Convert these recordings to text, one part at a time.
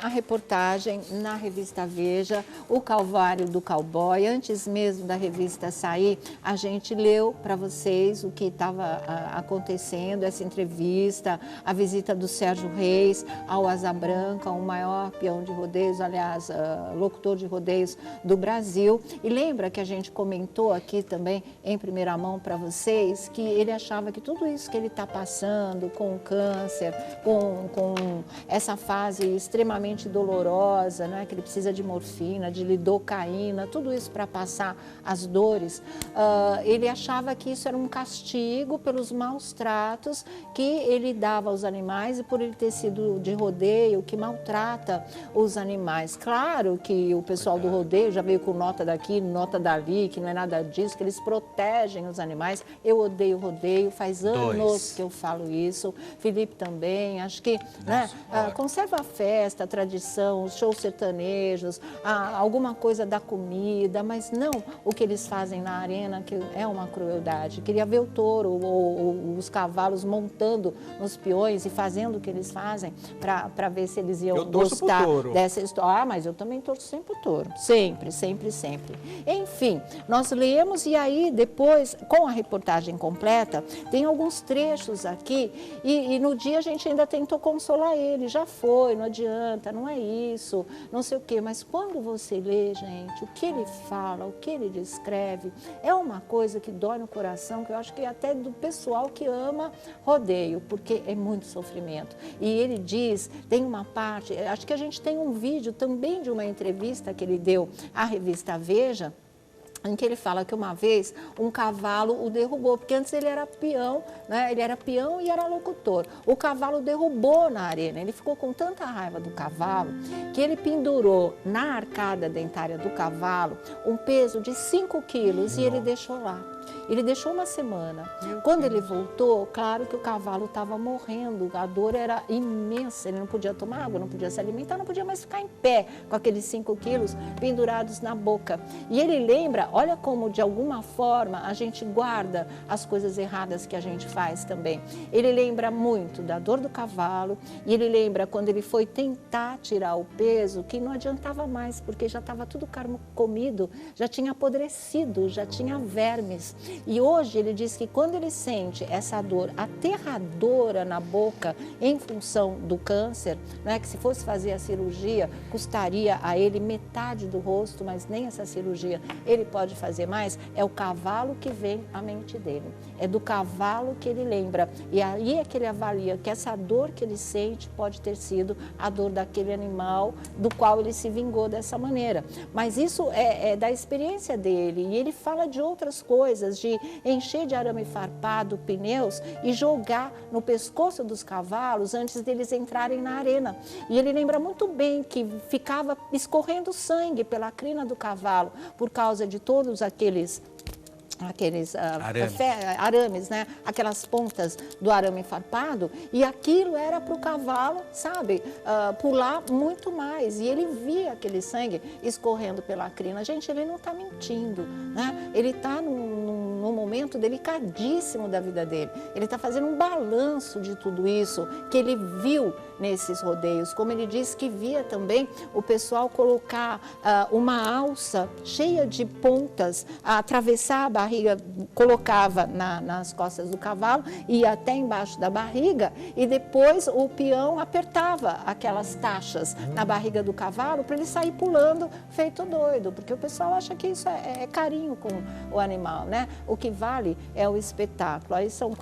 a reportagem na revista Veja, o Calvário do Cowboy. Antes mesmo da revista sair, a gente leu para vocês o que estava acontecendo, essa entrevista, a visita do Sérgio Reis ao Asa Branca, o maior peão de rodeios, aliás, locutor de rodeios do Brasil. E lembra que a gente comentou aqui também, em primeira mão para vocês, que ele achava que tudo isso que ele está passando com o câncer, com essa fase extremamente dolorosa, né? Que ele precisa de morfina, de lidocaína, tudo isso para passar as dores. Ele achava que isso era um castigo pelos maus tratos que ele dava aos animais e por ele ter sido de rodeio, que maltrata os animais. Claro que o pessoal do rodeio já veio com nota daqui, nota dali, que não é nada disso, que eles protegem os animais. Eu odeio rodeio, faz anos que eu falo isso. Felipe também, acho que conserva a festa, a tradição, os shows sertanejos, alguma coisa da comida, mas não o que eles fazem na arena, que é uma crueldade. Queria ver o touro ou os cavalos montando nos peões e fazendo o que eles fazem para ver se eles iam gostar dessa história. Mas eu também torço sempre pro touro, sempre, sempre, sempre. Enfim, nós lemos e aí depois, com a reportagem completa, tem alguns trechos aqui e no dia a gente ainda tentou consolar ele, já foi, não adianta, não é isso, não sei o quê, mas quando você lê, gente, o que ele fala, o que ele descreve, é uma coisa que dói no coração, que eu acho que até do pessoal que ama rodeio, porque é muito sofrimento. E ele diz, tem uma parte, acho que a gente tem um vídeo também de uma entrevista que ele deu à revista Veja, em que ele fala que uma vez um cavalo o derrubou, porque antes ele era peão, né? Ele era peão e era locutor. O cavalo derrubou na arena, ele ficou com tanta raiva do cavalo que ele pendurou na arcada dentária do cavalo um peso de 5 quilos e ele deixou lá. Ele deixou uma semana. Quando ele voltou, claro que o cavalo estava morrendo, a dor era imensa, ele não podia tomar água, não podia se alimentar, não podia mais ficar em pé com aqueles 5 quilos pendurados na boca. E ele lembra, olha como de alguma forma a gente guarda as coisas erradas que a gente faz também. Ele lembra muito da dor do cavalo e ele lembra quando ele foi tentar tirar o peso, que não adiantava mais, porque já estava tudo comido, já tinha apodrecido, já tinha vermes. E hoje ele diz que quando ele sente essa dor aterradora na boca em função do câncer, né, que se fosse fazer a cirurgia custaria a ele metade do rosto, mas nem essa cirurgia ele pode fazer mais, é o cavalo que vem à mente dele. É do cavalo que ele lembra. E aí é que ele avalia que essa dor que ele sente pode ter sido a dor daquele animal do qual ele se vingou dessa maneira. Mas isso é da experiência dele. E ele fala de outras coisas, de encher de arame farpado pneus e jogar no pescoço dos cavalos antes deles entrarem na arena. E ele lembra muito bem que ficava escorrendo sangue pela crina do cavalo por causa de todos aqueles arames, né? Aquelas pontas do arame farpado, e aquilo era para o cavalo, sabe, pular muito mais. E ele via aquele sangue escorrendo pela crina. Gente, ele não está mentindo, né? Ele está num momento delicadíssimo da vida dele. Ele está fazendo um balanço de tudo isso que ele viu nesses rodeios. Como ele disse que via também o pessoal colocar uma alça cheia de pontas, atravessar a barriga, colocava nas costas do cavalo, ia até embaixo da barriga e depois o peão apertava aquelas taxas na barriga do cavalo para ele sair pulando feito doido, porque o pessoal acha que isso é carinho com o animal, né? O que vale é o espetáculo. Aí são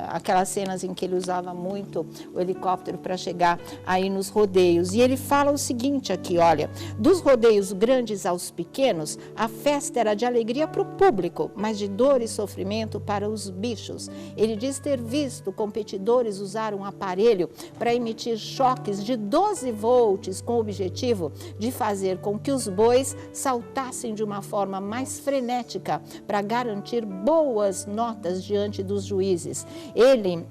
aquelas cenas em que ele usava muito o helicóptero para chegar aí nos rodeios. E ele fala o seguinte aqui, olha, dos rodeios grandes aos pequenos, a festa era de alegria para o público, mas de dor e sofrimento para os bichos. Ele diz ter visto competidores usar um aparelho para emitir choques de 12 volts com o objetivo de fazer com que os bois saltassem de uma forma mais frenética para garantir boas notas diante dos juízes. Ele,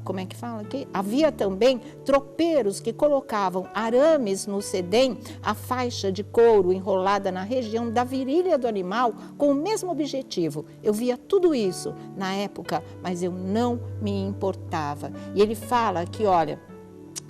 como é que fala aqui? Havia também tropeiros que colocavam arames no sedém, a faixa de couro enrolada na região da virilha do animal com o mesmo objetivo. Eu via tudo isso na época, mas eu não me importava. E ele fala que, olha,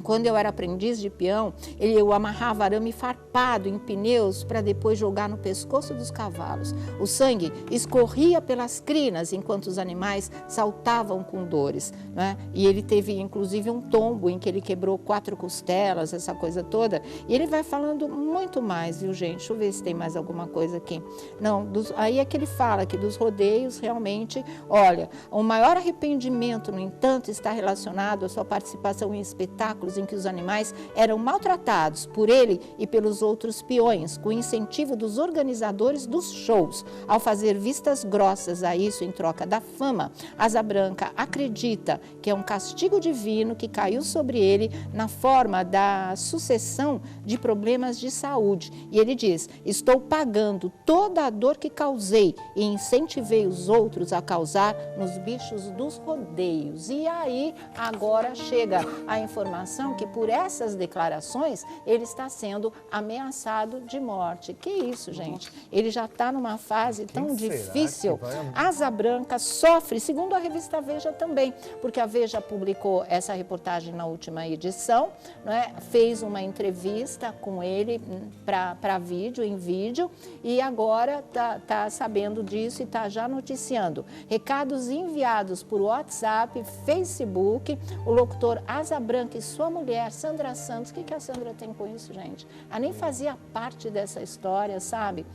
Quando eu era aprendiz de peão, eu amarrava arame farpado em pneus para depois jogar no pescoço dos cavalos. O sangue escorria pelas crinas enquanto os animais saltavam com dores, né? E ele teve inclusive um tombo em que ele quebrou 4 costelas, essa coisa toda. E ele vai falando muito mais, viu, gente? Deixa eu ver se tem mais alguma coisa aqui. Não, aí é que ele fala que dos rodeios realmente, olha, o maior arrependimento, no entanto, está relacionado à sua participação em espetáculos em que os animais eram maltratados por ele e pelos outros peões, com incentivo dos organizadores dos shows. Ao fazer vistas grossas a isso em troca da fama, Asa Branca acredita que é um castigo divino que caiu sobre ele na forma da sucessão de problemas de saúde. E ele diz: estou pagando toda a dor que causei e incentivei os outros a causar nos bichos dos rodeios. E aí agora chega a informação que por essas declarações ele está sendo ameaçado de morte. Que isso, gente? Ele já está numa fase tão difícil. Asa Branca sofre, segundo a revista Veja também, porque a Veja publicou essa reportagem na última edição, né? Fez uma entrevista com ele para vídeo, em vídeo, e agora está sabendo disso e está já noticiando. Recados enviados por WhatsApp, Facebook, o locutor Asa Branca e sua mulher, Sandra Santos. O que a Sandra tem com isso, gente? Ela nem fazia parte dessa história, sabe?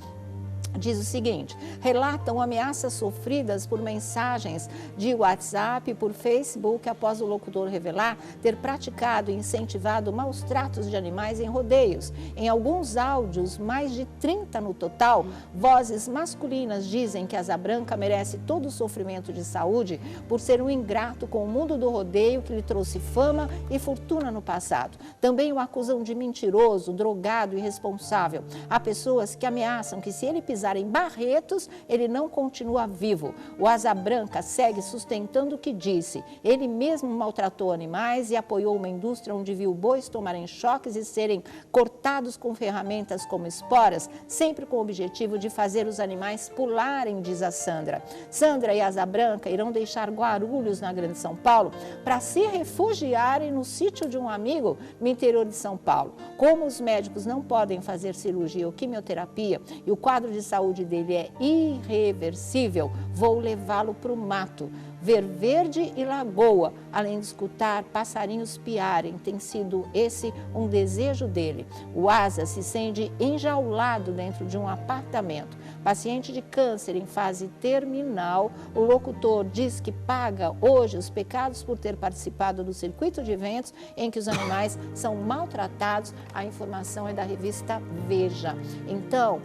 Diz o seguinte: relatam ameaças sofridas por mensagens de WhatsApp e por Facebook após o locutor revelar ter praticado e incentivado maus tratos de animais em rodeios. Em alguns áudios, mais de 30 no total, vozes masculinas dizem que Asa Branca merece todo o sofrimento de saúde por ser um ingrato com o mundo do rodeio que lhe trouxe fama e fortuna no passado. Também o acusam de mentiroso, drogado e irresponsável. Há pessoas que ameaçam que se ele pisar em Barretos, ele não continua vivo. O Asa Branca segue sustentando o que disse. Ele mesmo maltratou animais e apoiou uma indústria onde viu bois tomarem choques e serem cortados com ferramentas como esporas, sempre com o objetivo de fazer os animais pularem, diz a Sandra. Sandra e Asa Branca irão deixar Guarulhos, na Grande São Paulo, para se refugiarem no sítio de um amigo no interior de São Paulo. Como os médicos não podem fazer cirurgia ou quimioterapia e o quadro de saúde dele é irreversível, vou levá-lo para o mato, ver verde e lagoa, além de escutar passarinhos piarem. Tem sido esse um desejo dele. O Asa se sente enjaulado dentro de um apartamento. Paciente de câncer em fase terminal, o locutor diz que paga hoje os pecados por ter participado do circuito de eventos em que os animais são maltratados. A informação é da revista Veja. Então,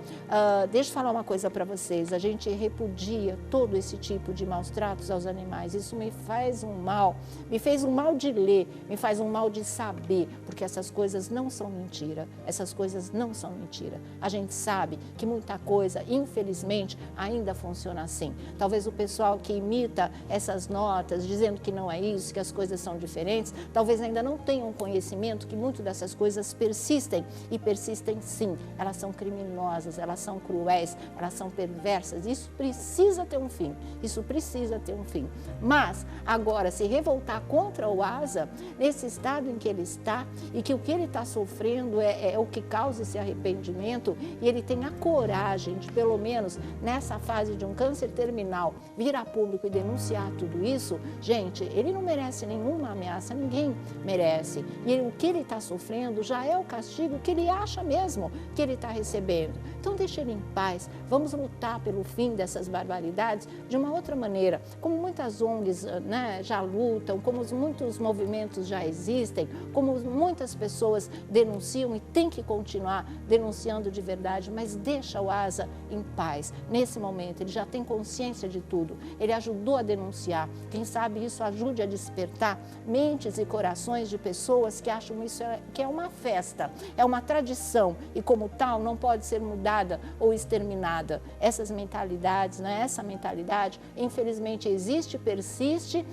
deixa eu falar uma coisa para vocês. A gente repudia todo esse tipo de maus tratos aos animais. Isso me faz um mal. Me fez um mal de ler, me faz um mal de saber, porque essas coisas não são mentira. Essas coisas não são mentira. A gente sabe que muita coisa, infelizmente, ainda funciona assim. Talvez o pessoal que imita essas notas, dizendo que não é isso, que as coisas são diferentes, talvez ainda não tenham conhecimento que muito dessas coisas persistem, e persistem sim. Elas são criminosas, elas são cruéis, elas são perversas. Isso precisa ter um fim, isso precisa ter um fim. Mas, agora, se revoltar contra o Asa, nesse estado em que ele está, e que o que ele está sofrendo é o que causa esse arrependimento, e ele tem a coragem de, pelo menos nessa fase de um câncer terminal, vir a público e denunciar tudo isso, gente, ele não merece nenhuma ameaça, ninguém merece. E o que ele está sofrendo já é o castigo que ele acha mesmo que ele está recebendo. Então deixa ele em paz, vamos lutar pelo fim dessas barbaridades de uma outra maneira, como muitas ONGs, né, já lutam, como muitos movimentos já existem, como muitas pessoas denunciam e tem que continuar denunciando de verdade, mas deixa o Asa em paz. Nesse momento, ele já tem consciência de tudo, ele ajudou a denunciar. Quem sabe isso ajude a despertar mentes e corações de pessoas que acham isso que é uma festa, é uma tradição e, como tal, não pode ser mudada ou exterminada. Essas mentalidades, né, essa mentalidade, infelizmente, existe insiste, persiste,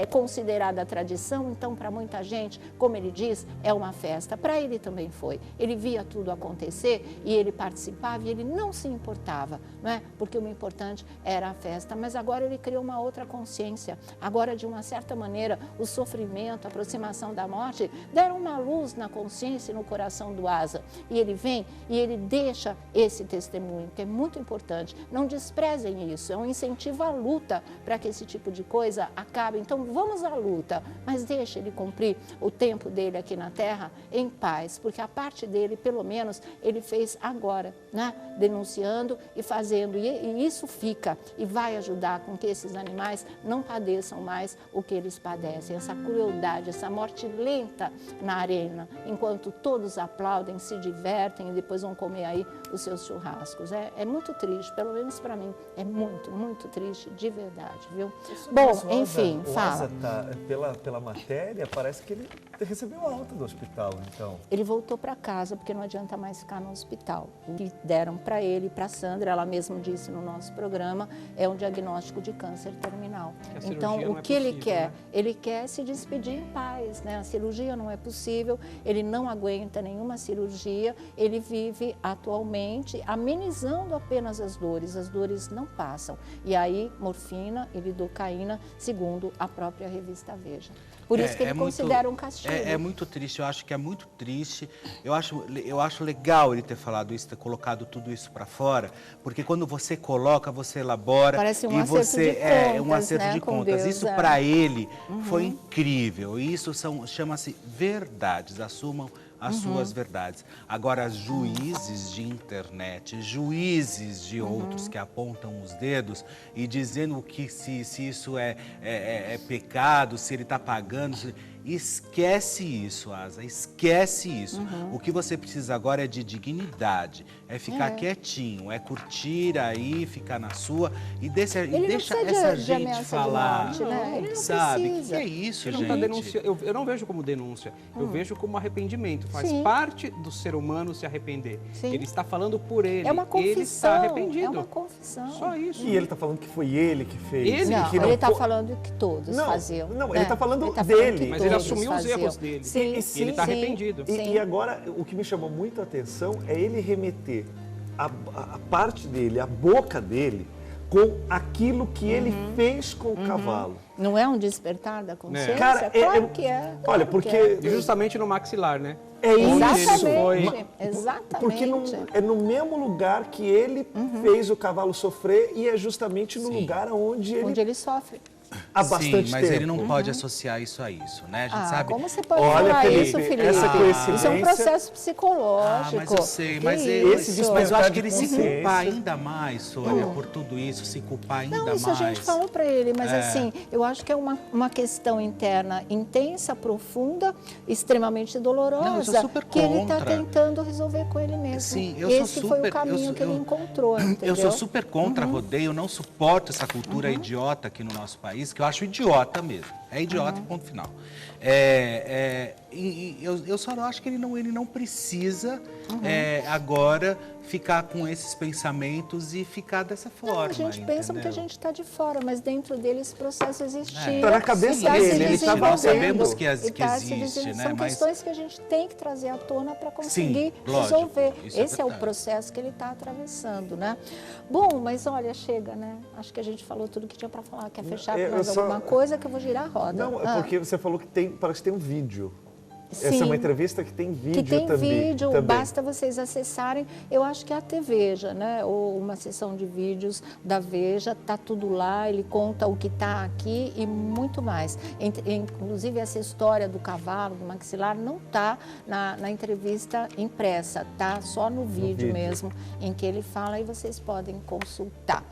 considerada tradição, então para muita gente, como ele diz, é uma festa. Para ele também foi. Ele via tudo acontecer e ele participava e ele não se importava, não é? Porque o importante era a festa, mas agora ele criou uma outra consciência. Agora, de uma certa maneira, o sofrimento, a aproximação da morte, deram uma luz na consciência e no coração do Asa. E ele vem e ele deixa esse testemunho, que é muito importante. Não desprezem isso, é um incentivo à luta para que esse tipo de coisa acabe. Então, vamos à luta, mas deixe ele cumprir o tempo dele aqui na Terra em paz, porque a parte dele, pelo menos, ele fez agora, né? Denunciando e fazendo, e isso fica e vai ajudar com que esses animais não padeçam mais o que eles padecem, essa crueldade, essa morte lenta na arena, enquanto todos aplaudem, se divertem e depois vão comer aí os seus churrascos. É muito triste, pelo menos para mim, é muito, muito triste, de verdade, viu? Bom, enfim, fala. Pela matéria, parece que ele recebeu alta do hospital, então. Ele voltou para casa, porque não adianta mais ficar no hospital. O que deram para ele e para a Sandra, ela mesma disse no nosso programa, é um diagnóstico de câncer terminal. Então, o que ele quer? Né? Ele quer se despedir em paz, né? A cirurgia não é possível, ele não aguenta nenhuma cirurgia, ele vive atualmente amenizando apenas as dores não passam. E aí, morfina e lidocaína, segundo a própria revista Veja. Por isso que ele considera um castigo. É muito triste, eu acho que é muito triste. Eu acho legal ele ter falado isso, ter colocado tudo isso para fora, porque quando você coloca, você elabora. Parece um e acerto você de contas, um acerto né, de com contas. Deus, Isso para ele foi incrível. E isso chama-se verdades. Assumam as suas verdades. Agora, juízes de internet, juízes de outros que apontam os dedos e dizendo que se isso é pecado, se ele está pagando, esquece isso, Asa, esquece isso. O que você precisa agora é de dignidade, é ficar quietinho, é curtir aí, ficar na sua e deixa essa gente falar, de morte, né? Ele não sabe? precisa. Que é isso, Ele gente? não tá eu não vejo como denúncia, eu vejo como arrependimento. Faz Sim. parte do ser humano se arrepender. Sim. Ele está falando por ele. É uma confissão. Ele está arrependido. É uma confissão. Só isso. E ele está falando que foi ele que fez. Não, que ele está foi- falando que todos faziam. Não, né? ele está falando tá dele. que Mas ele todos assumiu os faziam. erros dele. Sim, E sim, ele está sim. arrependido. E agora, o que me chamou muito a atenção é ele remeter a parte dele, a boca dele, com aquilo que ele fez com o cavalo. Não é um despertar da consciência? Cara, claro que é. Claro Olha, que porque é. E justamente no maxilar, né? é isso. Exatamente, exatamente. Porque é no mesmo lugar que ele fez o cavalo sofrer e é justamente no lugar onde ele sofre. há bastante Sim, mas tempo. ele não pode associar isso a isso, né? A gente sabe. Como você pode Olha, falar Felipe, isso, Felipe? essa coincidência- Isso é um processo psicológico. Mas eu sei, Que mas isso? eu acho que ele de se consciência. culpar ainda mais, Sônia, por tudo isso, se culpar ainda Não, isso mais. a gente falou para ele, mas assim, eu acho que é uma questão interna intensa, profunda, extremamente dolorosa, Não, eu sou super que ele está contra. tentando resolver com ele mesmo. Sim, eu Esse sou foi super- o caminho que ele encontrou, entendeu? Eu sou super contra rodeio, eu não suporto essa cultura idiota aqui no nosso país, que eu acho idiota mesmo. É idiota, ponto final. Eu só acho que ele não precisa agora ficar com esses pensamentos e ficar dessa forma. Não, a gente pensa porque a entendeu? gente está de fora, mas dentro dele esse processo existia. Tá na cabeça e tá dele, se ele tá desenvolvendo. Nós sabemos que E tá se existe, desenvolvendo. né? São Mas- questões que a gente tem que trazer à tona para conseguir lógico, resolver. isso é Esse é o verdade. processo que ele está atravessando, né? Bom, mas olha, chega, né? Acho que a gente falou tudo que tinha para falar. Quer fechar com mais alguma coisa que eu vou girar a roda? Não, é porque você falou que parece que tem um vídeo. Essa é Sim. uma entrevista que tem vídeo Que tem também. vídeo, basta vocês acessarem, eu acho que é a Veja, né? Ou uma sessão de vídeos da Veja, tá tudo lá, ele conta o que está aqui e muito mais. Inclusive essa história do cavalo, do maxilar, não está na entrevista impressa, tá só no vídeo mesmo, em que ele fala e vocês podem consultar.